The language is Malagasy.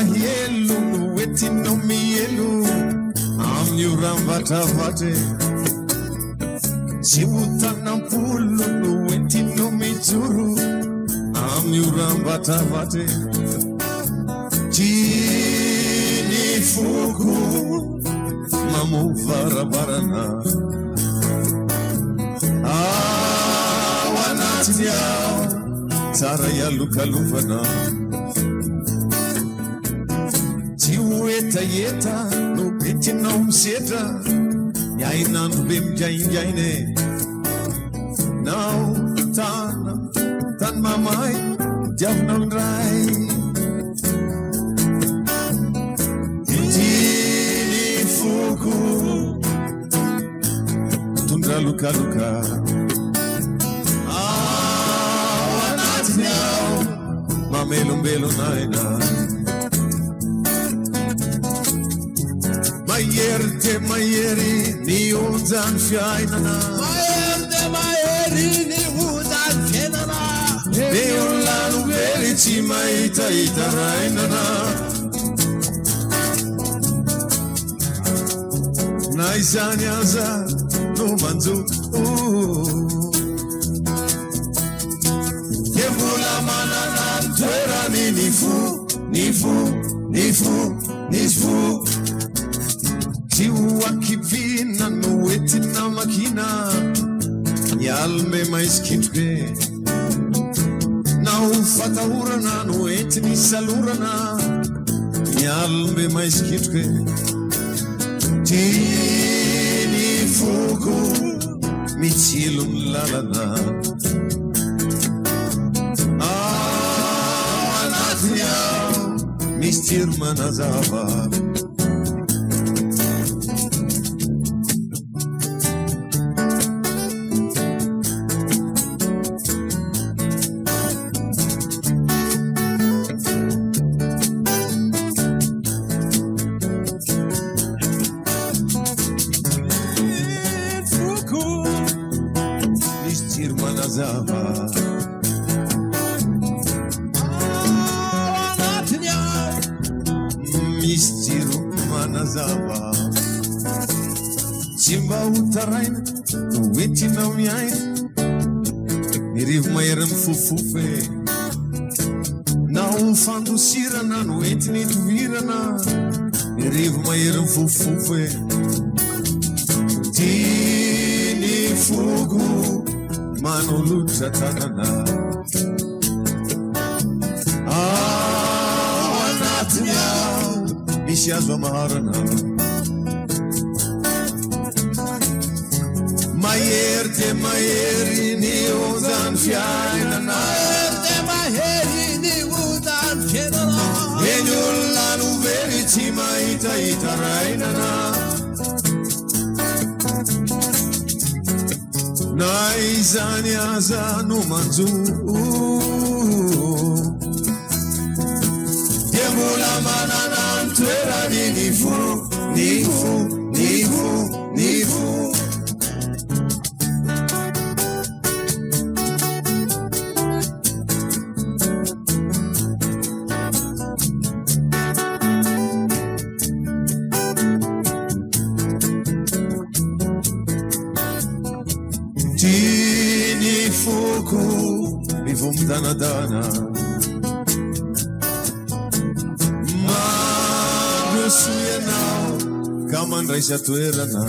Helu wetino mielu amnyuramvatavate Siwutanampulu wetino mijuru amnyuramvatavate Jini fuku mamuvarabarana Wanatinyao Tara ya lukalufana Yeta no biti no mseta yaina nubim jaine now tan mamai javna rai tini fuku tundra luka wanati now mamelo naina Mayeri ni uzan fiainana Mayeri ni uzan fiainana Deulanu veri chimaita itarainana Naisanyaza no manzu Yevula manana ntwera nifu Tiwa kivina no wetina makina Yalme mais kitwe Na ufata urana no etini salurana Yalme mais kitwe Tini fuku michilum lalana Wanatnyao mistir manazava Simba utaraina weti na umiaina Nirivu mayera mfufufe Na ufandu sirana no weti ni tuvirana Nirivu mayera mfufufe Tini fugu mano lucha tanana Wanatinyao Nishiazwa maharana Mayeri ni uzan fiainana Mayeri ni uzan fiainana Enyulanu veri chimaita itarainana Naizanyaza no manzu Yevula manana ntwera nifu Tini fuku bivum dana Magusuyana kaman raisa tuerana